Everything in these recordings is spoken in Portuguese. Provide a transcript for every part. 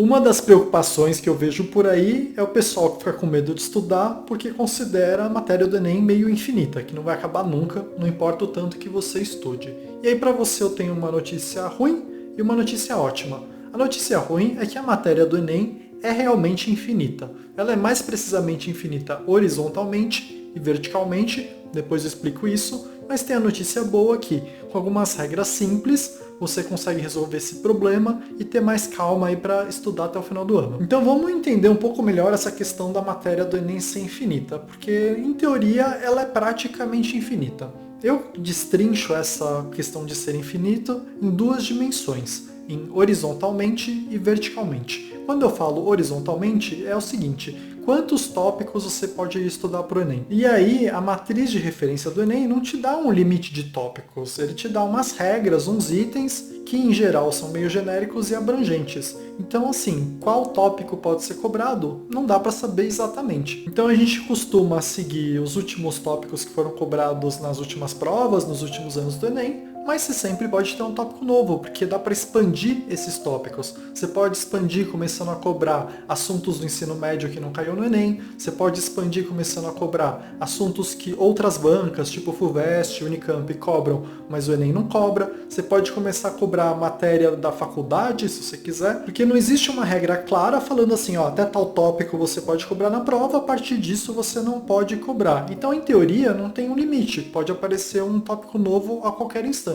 Uma das preocupações que eu vejo por aí é o pessoal que fica com medo de estudar porque considera a matéria do Enem meio infinita, que não vai acabar nunca, não importa o tanto que você estude. E aí para você eu tenho uma notícia ruim e uma notícia ótima. A notícia ruim é que a matéria do Enem é realmente infinita. Ela é mais precisamente infinita horizontalmente e verticalmente, depois eu explico isso, mas tem a notícia boa que, com algumas regras simples, você consegue resolver esse problema e ter mais calma aí para estudar até o final do ano. Então vamos entender um pouco melhor essa questão da matéria do Enem ser infinita, porque em teoria ela é praticamente infinita. Eu destrincho essa questão de ser infinito em duas dimensões, em horizontalmente e verticalmente. Quando eu falo horizontalmente, é o seguinte: quantos tópicos você pode estudar para o Enem? E aí, a matriz de referência do Enem não te dá um limite de tópicos, ele te dá umas regras, uns itens, que em geral são meio genéricos e abrangentes. Então, assim, qual tópico pode ser cobrado? Não dá para saber exatamente. Então a gente costuma seguir os últimos tópicos que foram cobrados nas últimas provas, nos últimos anos do Enem, mas você sempre pode ter um tópico novo, porque dá para expandir esses tópicos. Você pode expandir começando a cobrar assuntos do ensino médio que não caiu no Enem, você pode expandir começando a cobrar assuntos que outras bancas, tipo FUVEST, Unicamp, cobram, mas o Enem não cobra. Você pode começar a cobrar a matéria da faculdade, se você quiser, porque não existe uma regra clara falando assim, ó, até tal tópico você pode cobrar na prova, a partir disso você não pode cobrar. Então, em teoria, não tem um limite, pode aparecer um tópico novo a qualquer instante.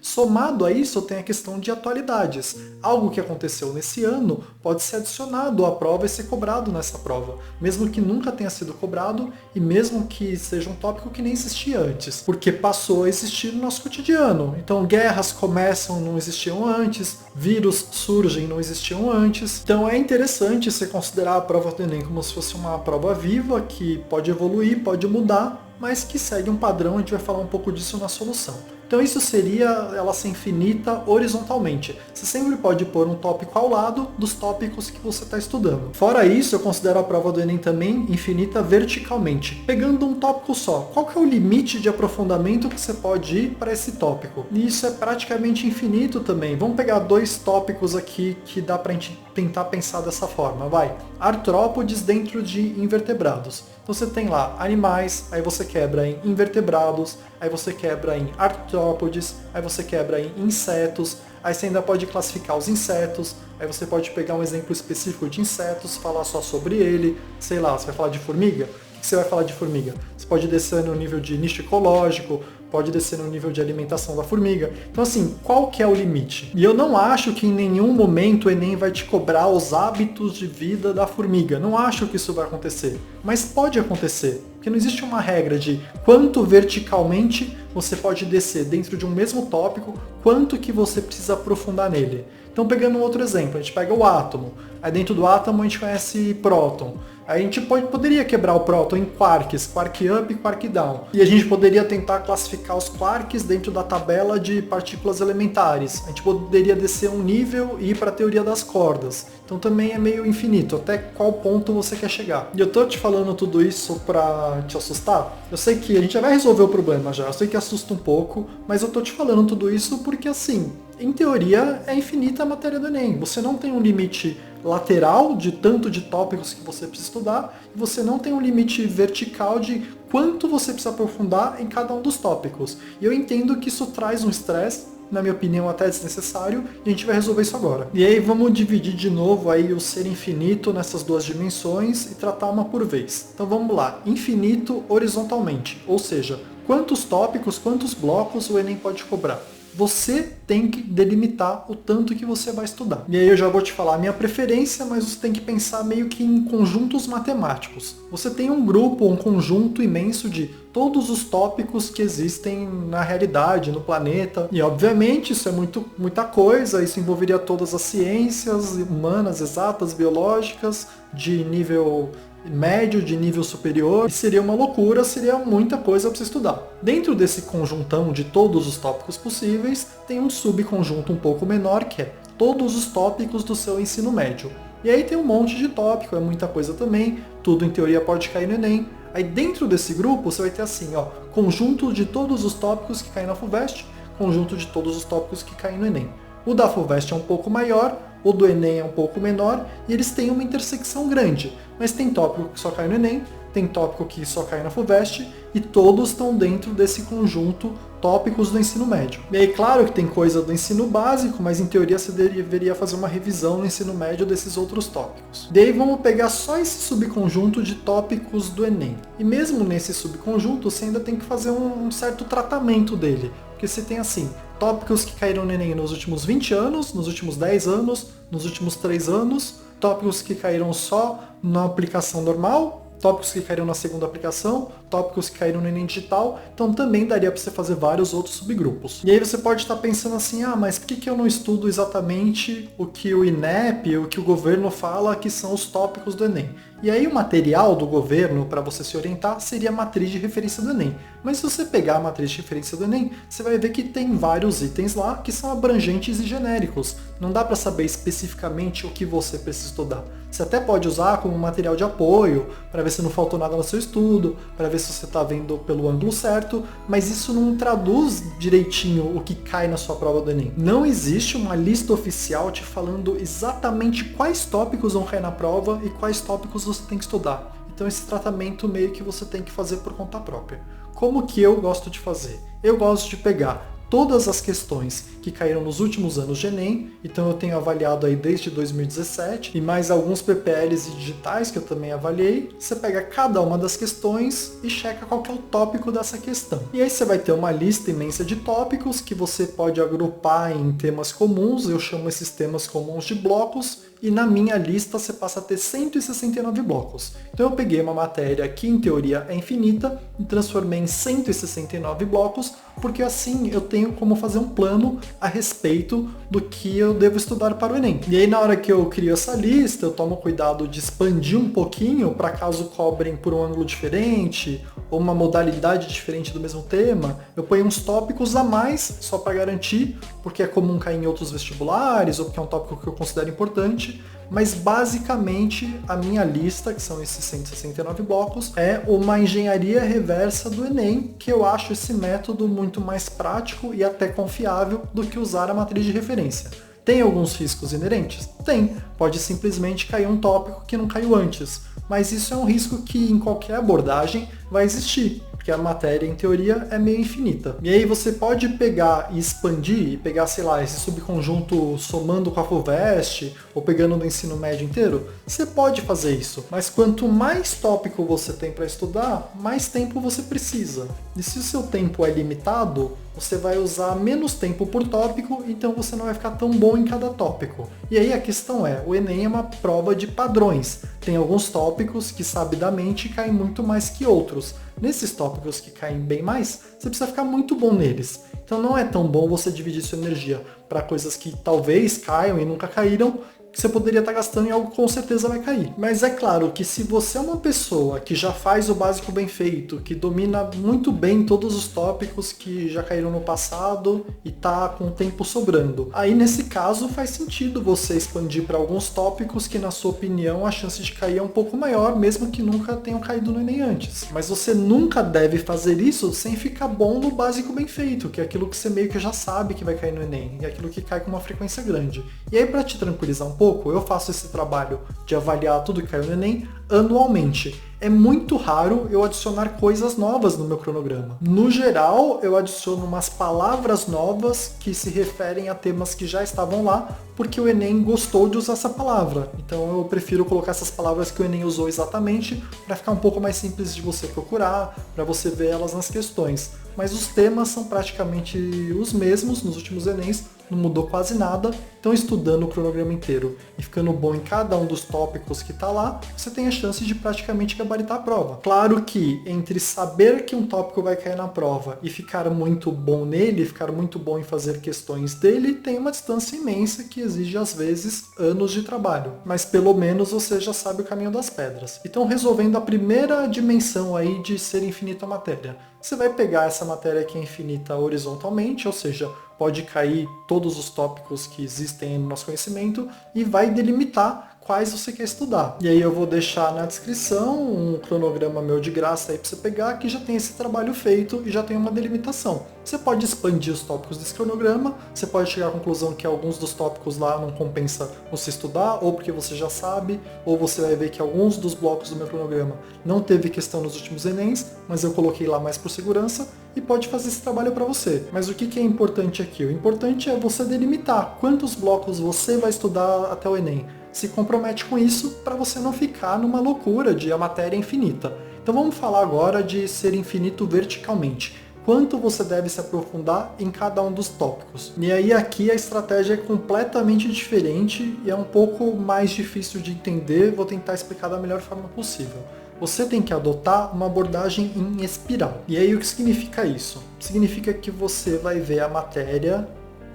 Somado a isso, tem a questão de atualidades. Algo que aconteceu nesse ano pode ser adicionado à prova e ser cobrado nessa prova, mesmo que nunca tenha sido cobrado e mesmo que seja um tópico que nem existia antes, porque passou a existir no nosso cotidiano. Então, guerras começam, não existiam antes, vírus surgem, não existiam antes. Então, é interessante você considerar a prova do Enem como se fosse uma prova viva que pode evoluir, pode mudar, mas que segue um padrão, a gente vai falar um pouco disso na solução. Então isso seria ela ser infinita horizontalmente. Você sempre pode pôr um tópico ao lado dos tópicos que você está estudando. Fora isso, eu considero a prova do Enem também infinita verticalmente. Pegando um tópico só, qual que é o limite de aprofundamento que você pode ir para esse tópico? E isso é praticamente infinito também. Vamos pegar dois tópicos aqui que dá para a gente tentar pensar dessa forma. Vai, artrópodes dentro de invertebrados. Então você tem lá animais, aí você quebra em invertebrados, aí você quebra em artrópodes, aí você quebra em insetos, aí você ainda pode classificar os insetos, aí você pode pegar um exemplo específico de insetos, falar só sobre ele, sei lá, você vai falar de formiga? O que você vai falar de formiga? Você pode descer no nível de nicho ecológico, pode descer no nível de alimentação da formiga. Então assim, qual que é o limite? E eu não acho que em nenhum momento o Enem vai te cobrar os hábitos de vida da formiga. Não acho que isso vai acontecer. Mas pode acontecer. Porque não existe uma regra de quanto verticalmente você pode descer dentro de um mesmo tópico, quanto que você precisa aprofundar nele. Então pegando um outro exemplo, a gente pega o átomo. Aí dentro do átomo a gente conhece próton. Aí a gente poderia quebrar o próton em quarks, quark up e quark down. E a gente poderia tentar classificar os quarks dentro da tabela de partículas elementares. A gente poderia descer um nível e ir para a teoria das cordas. Então também é meio infinito, até qual ponto você quer chegar. E eu tô te falando tudo isso para te assustar? Eu sei que a gente já vai resolver o problema já, eu sei que assusta um pouco, mas eu tô te falando tudo isso porque assim, em teoria é infinita a matéria do Enem. Você não tem um limite lateral de tanto de tópicos que você precisa estudar e você não tem um limite vertical de quanto você precisa aprofundar em cada um dos tópicos. E eu entendo que isso traz um estresse, na minha opinião até desnecessário, e a gente vai resolver isso agora. E aí vamos dividir de novo aí o ser infinito nessas duas dimensões e tratar uma por vez. Então vamos lá, infinito horizontalmente, ou seja, quantos tópicos, quantos blocos o Enem pode cobrar. Você tem que delimitar o tanto que você vai estudar. E aí eu já vou te falar a minha preferência, mas você tem que pensar meio que em conjuntos matemáticos. Você tem um grupo, um conjunto imenso de todos os tópicos que existem na realidade, no planeta. E obviamente isso é muita coisa, isso envolveria todas as ciências humanas, exatas, biológicas, de nível médio, de nível superior, e seria uma loucura, seria muita coisa para você estudar. Dentro desse conjuntão de todos os tópicos possíveis, tem um subconjunto um pouco menor, que é todos os tópicos do seu ensino médio. E aí tem um monte de tópico, é muita coisa também, tudo em teoria pode cair no Enem. Aí dentro desse grupo você vai ter assim, ó, conjunto de todos os tópicos que caem na FUVEST, conjunto de todos os tópicos que caem no Enem. O da FUVEST é um pouco maior, o do Enem é um pouco menor e eles têm uma intersecção grande, mas tem tópico que só cai no Enem, tem tópico que só cai na FUVEST e todos estão dentro desse conjunto tópicos do ensino médio. E aí, claro que tem coisa do ensino básico, mas em teoria você deveria fazer uma revisão no ensino médio desses outros tópicos. Daí vamos pegar só esse subconjunto de tópicos do Enem. E mesmo nesse subconjunto, você ainda tem que fazer um certo tratamento dele. Porque você tem assim, tópicos que caíram no Enem nos últimos 20 anos, nos últimos 10 anos, nos últimos 3 anos, tópicos que caíram só na aplicação normal, tópicos que caíram na segunda aplicação, tópicos que caíram no Enem Digital, então também daria para você fazer vários outros subgrupos. E aí você pode estar pensando assim, mas por que eu não estudo exatamente o que o INEP, o que o governo fala que são os tópicos do Enem? E aí o material do governo para você se orientar seria a matriz de referência do Enem. Mas se você pegar a matriz de referência do Enem, você vai ver que tem vários itens lá que são abrangentes e genéricos. Não dá para saber especificamente o que você precisa estudar. Você até pode usar como material de apoio, para ver se não faltou nada no seu estudo, para ver se você está vendo pelo ângulo certo, mas isso não traduz direitinho o que cai na sua prova do Enem. Não existe uma lista oficial te falando exatamente quais tópicos vão cair na prova e quais tópicos você tem que estudar. Então esse tratamento meio que você tem que fazer por conta própria. Como que eu gosto de fazer? Eu gosto de pegar todas as questões que caíram nos últimos anos de Enem, então eu tenho avaliado aí desde 2017, e mais alguns PPLs e digitais que eu também avaliei. Você pega cada uma das questões e checa qual que é o tópico dessa questão. E aí você vai ter uma lista imensa de tópicos que você pode agrupar em temas comuns, eu chamo esses temas comuns de blocos, e na minha lista você passa a ter 169 blocos. Então eu peguei uma matéria que em teoria é infinita e transformei em 169 blocos, porque assim eu tenho como fazer um plano a respeito do que eu devo estudar para o Enem. E aí na hora que eu crio essa lista, eu tomo cuidado de expandir um pouquinho para caso cobrem por um ângulo diferente ou uma modalidade diferente do mesmo tema, eu ponho uns tópicos a mais só para garantir, porque é comum cair em outros vestibulares ou porque é um tópico que eu considero importante. Mas basicamente a minha lista, que são esses 169 blocos, é uma engenharia reversa do Enem, que eu acho esse método muito mais prático e até confiável do que usar a matriz de referência. Tem alguns riscos inerentes? Tem. Pode simplesmente cair um tópico que não caiu antes. Mas isso é um risco que em qualquer abordagem vai existir, porque a matéria, em teoria, é meio infinita. E aí você pode pegar e expandir, e pegar, sei lá, esse subconjunto somando com a FUVEST, ou pegando no ensino médio inteiro, você pode fazer isso. Mas quanto mais tópico você tem para estudar, mais tempo você precisa. E se o seu tempo é limitado, você vai usar menos tempo por tópico, então você não vai ficar tão bom em cada tópico. E aí a questão é, o Enem é uma prova de padrões. Tem alguns tópicos que sabidamente caem muito mais que outros. Nesses tópicos que caem bem mais, você precisa ficar muito bom neles. Então não é tão bom você dividir sua energia para coisas que talvez caiam e nunca caíram, que você poderia estar gastando em algo que com certeza vai cair. Mas é claro que se você é uma pessoa que já faz o básico bem feito, que domina muito bem todos os tópicos que já caíram no passado e está com o tempo sobrando, aí nesse caso faz sentido você expandir para alguns tópicos que na sua opinião a chance de cair é um pouco maior, mesmo que nunca tenham caído no Enem antes. Mas você nunca deve fazer isso sem ficar bom no básico bem feito, que é aquilo que você meio que já sabe que vai cair no Enem, e é aquilo que cai com uma frequência grande. E aí para te tranquilizar um pouco, eu faço esse trabalho de avaliar tudo que caiu no Enem anualmente. É muito raro eu adicionar coisas novas no meu cronograma. No geral, eu adiciono umas palavras novas que se referem a temas que já estavam lá, porque o Enem gostou de usar essa palavra. Então eu prefiro colocar essas palavras que o Enem usou exatamente para ficar um pouco mais simples de você procurar, para você ver elas nas questões. Mas os temas são praticamente os mesmos nos últimos Enems, não mudou quase nada. Então estudando o cronograma inteiro e ficando bom em cada um dos tópicos que está lá, você tem a chance de praticamente gabaritar a prova. Claro que entre saber que um tópico vai cair na prova e ficar muito bom nele, ficar muito bom em fazer questões dele, tem uma distância imensa que exige às vezes anos de trabalho. Mas pelo menos você já sabe o caminho das pedras. Então resolvendo a primeira dimensão aí de ser infinita a matéria. Você vai pegar essa matéria que é infinita horizontalmente, ou seja, pode cair todos os tópicos que existem no nosso conhecimento e vai delimitar quais você quer estudar. E aí eu vou deixar na descrição um cronograma meu de graça aí para você pegar, que já tem esse trabalho feito e já tem uma delimitação. Você pode expandir os tópicos desse cronograma, você pode chegar à conclusão que alguns dos tópicos lá não compensa você estudar, ou porque você já sabe, ou você vai ver que alguns dos blocos do meu cronograma não teve questão nos últimos Enems, mas eu coloquei lá mais por segurança, e pode fazer esse trabalho para você. Mas o que é importante aqui? O importante é você delimitar quantos blocos você vai estudar até o Enem. Se compromete com isso para você não ficar numa loucura de a matéria infinita. Então vamos falar agora de ser infinito verticalmente. Quanto você deve se aprofundar em cada um dos tópicos. E aí aqui a estratégia é completamente diferente e é um pouco mais difícil de entender, vou tentar explicar da melhor forma possível. Você tem que adotar uma abordagem em espiral. E aí o que significa isso? Significa que você vai ver a matéria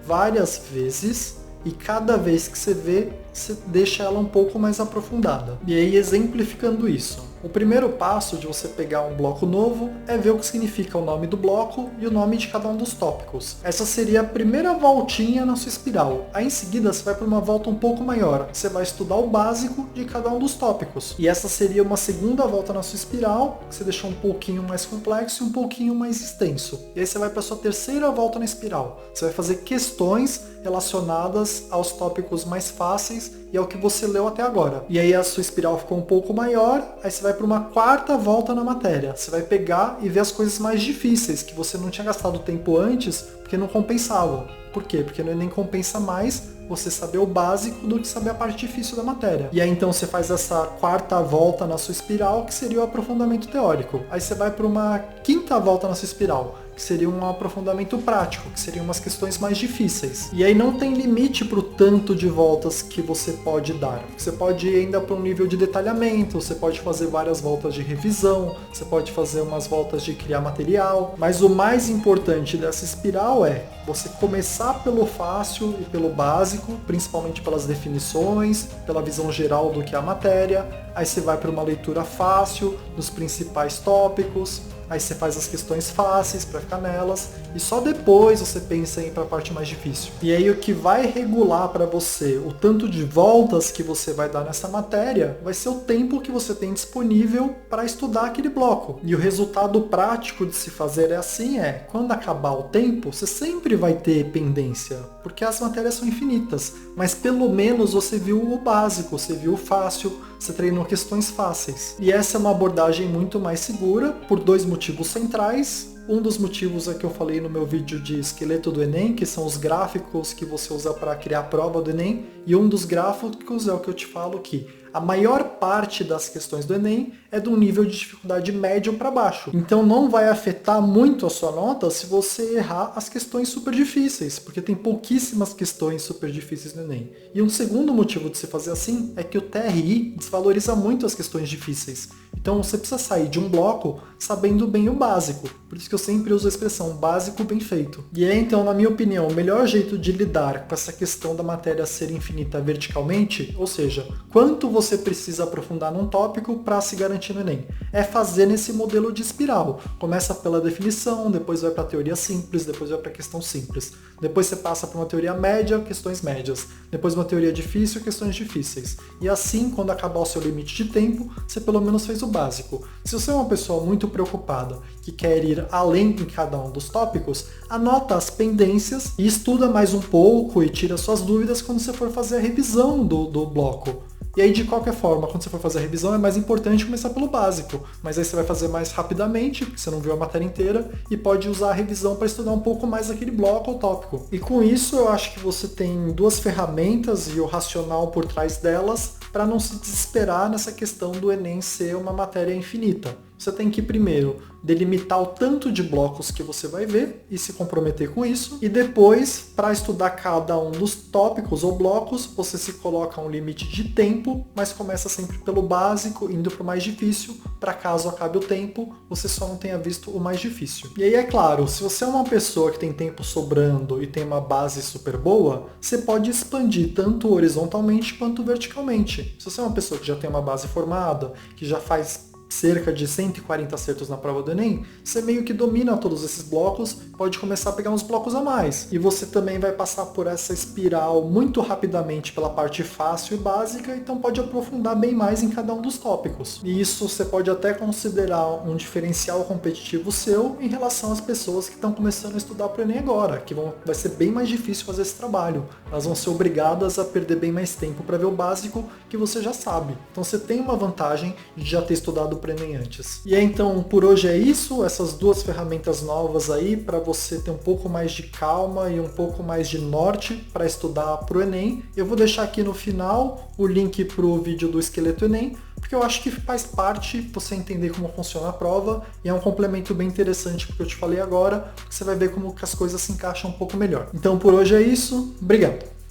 várias vezes e cada vez que você vê, você deixa ela um pouco mais aprofundada. E aí exemplificando isso. O primeiro passo de você pegar um bloco novo é ver o que significa o nome do bloco e o nome de cada um dos tópicos. Essa seria a primeira voltinha na sua espiral. Aí em seguida você vai para uma volta um pouco maior. Você vai estudar o básico de cada um dos tópicos. E essa seria uma segunda volta na sua espiral, que você deixou um pouquinho mais complexo e um pouquinho mais extenso. E aí você vai para a sua terceira volta na espiral. Você vai fazer questões relacionadas aos tópicos mais fáceis e ao que você leu até agora. E aí a sua espiral ficou um pouco maior, aí você vai para uma quarta volta na matéria. Você vai pegar e ver as coisas mais difíceis, que você não tinha gastado tempo antes, porque não compensavam. Por quê? Porque no Enem compensa mais você saber o básico do que saber a parte difícil da matéria. E aí então você faz essa quarta volta na sua espiral, que seria o aprofundamento teórico. Aí você vai para uma quinta volta na sua espiral, que seria um aprofundamento prático, que seriam umas questões mais difíceis. E aí não tem limite para o tanto de voltas que você pode dar. Você pode ir ainda para um nível de detalhamento, você pode fazer várias voltas de revisão, você pode fazer umas voltas de criar material, mas o mais importante dessa espiral é você começar pelo fácil e pelo básico, principalmente pelas definições, pela visão geral do que é a matéria, aí você vai para uma leitura fácil dos principais tópicos, aí você faz as questões fáceis para ficar nelas, e só depois você pensa em ir para a parte mais difícil. E aí o que vai regular para você o tanto de voltas que você vai dar nessa matéria vai ser o tempo que você tem disponível para estudar aquele bloco. E o resultado prático de se fazer assim é, quando acabar o tempo, você sempre vai ter pendência, porque as matérias são infinitas, mas pelo menos você viu o básico, você viu o fácil, você treinou questões fáceis. E essa é uma abordagem muito mais segura, por dois motivos centrais. Um dos motivos é que eu falei no meu vídeo de esqueleto do Enem, que são os gráficos que você usa para criar a prova do Enem, e um dos gráficos é o que eu te falo que a maior parte das questões do Enem é de um nível de dificuldade médio para baixo. Então não vai afetar muito a sua nota se você errar as questões super difíceis, porque tem pouquíssimas questões super difíceis no Enem. E um segundo motivo de se fazer assim é que o TRI desvaloriza muito as questões difíceis. Então você precisa sair de um bloco sabendo bem o básico. Por isso que eu sempre uso a expressão básico bem feito. E é então, na minha opinião, o melhor jeito de lidar com essa questão da matéria ser infinita verticalmente, ou seja, quanto você precisa aprofundar num tópico para se garantir no Enem, é fazer nesse modelo de espiral. Começa pela definição, depois vai para a teoria simples, depois vai para a questão simples. Depois você passa para uma teoria média, questões médias. Depois uma teoria difícil, questões difíceis. E assim, quando acabar o seu limite de tempo, você pelo menos fez o básico. Se você é uma pessoa muito preocupada, que quer ir além em cada um dos tópicos, anota as pendências e estuda mais um pouco e tira suas dúvidas quando você for fazer a revisão do bloco. E aí, de qualquer forma, quando você for fazer a revisão, é mais importante começar pelo básico. Mas aí você vai fazer mais rapidamente, porque você não viu a matéria inteira, e pode usar a revisão para estudar um pouco mais aquele bloco ou tópico. E com isso, eu acho que você tem duas ferramentas e o racional por trás delas para não se desesperar nessa questão do Enem ser uma matéria infinita. Você tem que, primeiro, delimitar o tanto de blocos que você vai ver e se comprometer com isso. E depois, para estudar cada um dos tópicos ou blocos, você se coloca um limite de tempo, mas começa sempre pelo básico, indo para o mais difícil, para caso acabe o tempo, você só não tenha visto o mais difícil. E aí, é claro, se você é uma pessoa que tem tempo sobrando e tem uma base super boa, você pode expandir tanto horizontalmente quanto verticalmente. Se você é uma pessoa que já tem uma base formada, que já faz cerca de 140 acertos na prova do Enem, você meio que domina todos esses blocos, pode começar a pegar uns blocos a mais. E você também vai passar por essa espiral muito rapidamente pela parte fácil e básica, então pode aprofundar bem mais em cada um dos tópicos. E isso você pode até considerar um diferencial competitivo seu em relação às pessoas que estão começando a estudar para o Enem agora, que vai ser bem mais difícil fazer esse trabalho. Elas vão ser obrigadas a perder bem mais tempo para ver o básico que você já sabe. Então você tem uma vantagem de já ter estudado para o Enem antes. E aí, então, por hoje é isso, essas duas ferramentas novas aí para você ter um pouco mais de calma e um pouco mais de norte para estudar para o Enem. Eu vou deixar aqui no final o link para o vídeo do Esqueleto Enem, porque eu acho que faz parte você entender como funciona a prova e é um complemento bem interessante porque eu te falei agora, porque você vai ver como que as coisas se encaixam um pouco melhor. Então por hoje é isso, obrigado!